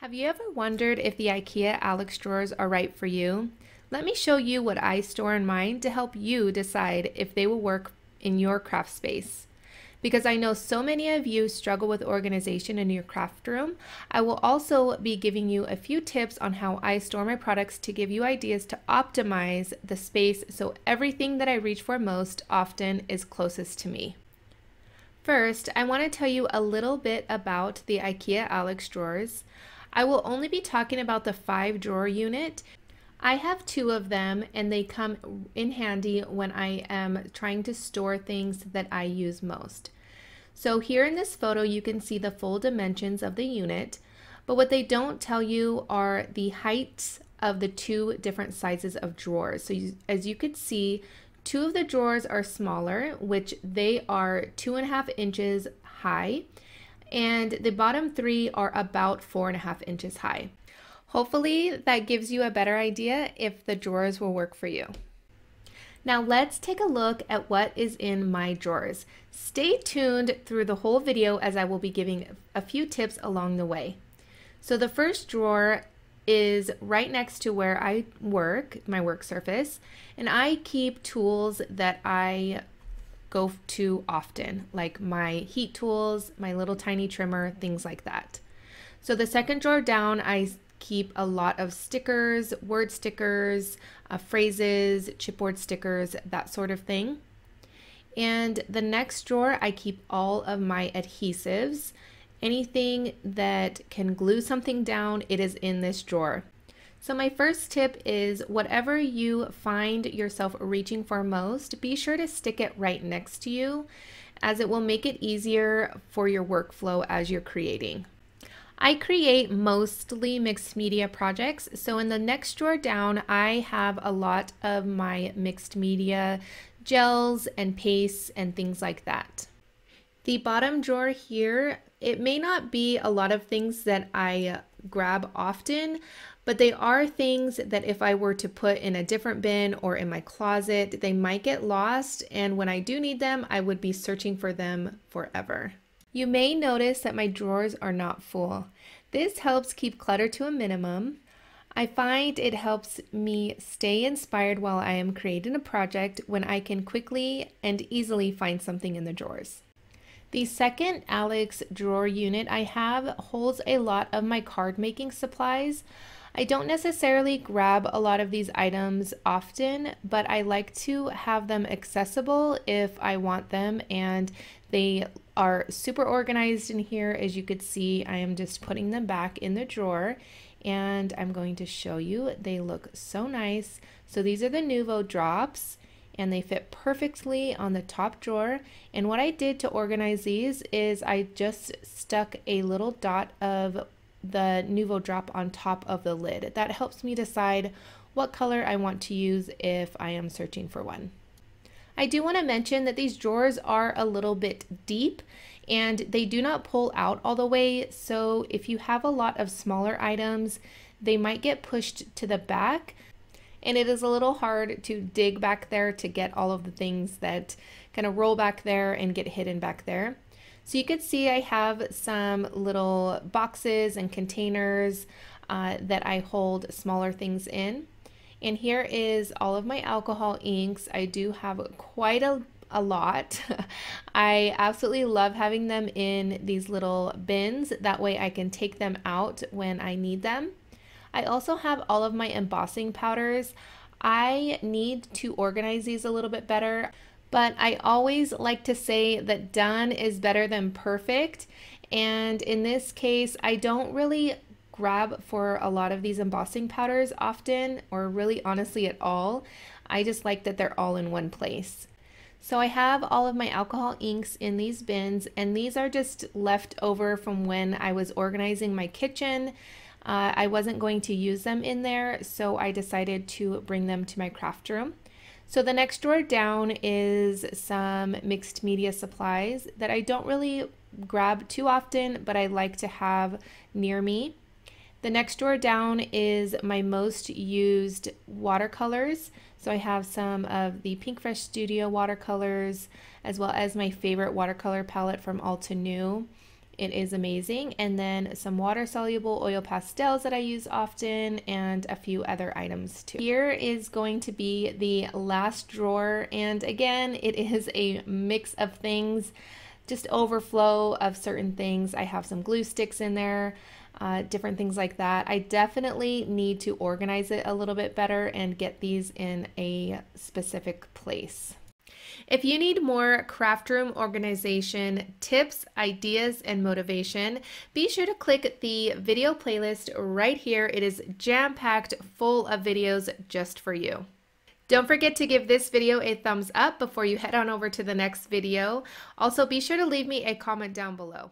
Have you ever wondered if the Ikea Alex drawers are right for you? Let me show you what I store in mine to help you decide if they will work in your craft space. Because I know so many of you struggle with organization in your craft room, I will also be giving you a few tips on how I store my products to give you ideas to optimize the space so everything that I reach for most often is closest to me. First, I want to tell you a little bit about the Ikea Alex drawers. I will only be talking about the 5-drawer unit. I have 2 of them and they come in handy when I am trying to store things that I use most. So here in this photo you can see the full dimensions of the unit, but what they don't tell you are the heights of the 2 different sizes of drawers. So as you could see, 2 of the drawers are smaller, which they are 2.5 inches high, and the bottom 3 are about 4.5 inches high. Hopefully that gives you a better idea if the drawers will work for you. Now let's take a look at what is in my drawers. Stay tuned through the whole video as I will be giving a few tips along the way. So the first drawer is right next to where I work, my work surface, and I keep tools that I go to often, like my heat tools, my little tiny trimmer, things like that. So the second drawer down, I keep a lot of stickers, word stickers, phrases, chipboard stickers, that sort of thing. And the next drawer, I keep all of my adhesives. Anything that can glue something down, it is in this drawer. So my first tip is whatever you find yourself reaching for most, be sure to stick it right next to you, as it will make it easier for your workflow as you're creating. I create mostly mixed media projects, so in the next drawer down I have a lot of my mixed media gels and pastes and things like that. The bottom drawer here, it may not be a lot of things that I grab often, but they are things that if I were to put in a different bin or in my closet, they might get lost, and when I do need them, I would be searching for them forever. You may notice that my drawers are not full. This helps keep clutter to a minimum. I find it helps me stay inspired while I am creating a project when I can quickly and easily find something in the drawers. The second Alex drawer unit I have holds a lot of my card making supplies. I don't necessarily grab a lot of these items often, but I like to have them accessible if I want them, and they are super organized in here. As you could see, I am just putting them back in the drawer, and I'm going to show you. They look so nice. So these are the Nuvo Drops, and they fit perfectly on the top drawer. And what I did to organize these is I just stuck a little dot of the Nuvo Drop on top of the lid. That helps me decide what color I want to use if I am searching for one. I do want to mention that these drawers are a little bit deep and they do not pull out all the way, so if you have a lot of smaller items, they might get pushed to the back, and it is a little hard to dig back there to get all of the things that kind of roll back there and get hidden back there. So you could see I have some little boxes and containers that I hold smaller things in. And here is all of my alcohol inks. I do have quite a lot. I absolutely love having them in these little bins. That way I can take them out when I need them. I also have all of my embossing powders. I need to organize these a little bit better, but I always like to say that done is better than perfect. And in this case, I don't really grab for a lot of these embossing powders often, or really honestly at all. I just like that they're all in one place. So I have all of my alcohol inks in these bins, and these are just left over from when I was organizing my kitchen. I wasn't going to use them in there, so I decided to bring them to my craft room. So the next drawer down is some mixed media supplies that I don't really grab too often, but I like to have near me. The next drawer down is my most used watercolors. So I have some of the Pink Fresh Studio watercolors, as well as my favorite watercolor palette from Alta New. it is amazing. And then some water soluble oil pastels that I use often, and a few other items too. Here is going to be the last drawer, and again, it is a mix of things, just overflow of certain things. I have some glue sticks in there, different things like that. I definitely need to organize it a little bit better and get these in a specific place. If you need more craft room organization tips, ideas, and motivation, be sure to click the video playlist right here. It is jam-packed full of videos just for you. Don't forget to give this video a thumbs up before you head on over to the next video. Also, be sure to leave me a comment down below.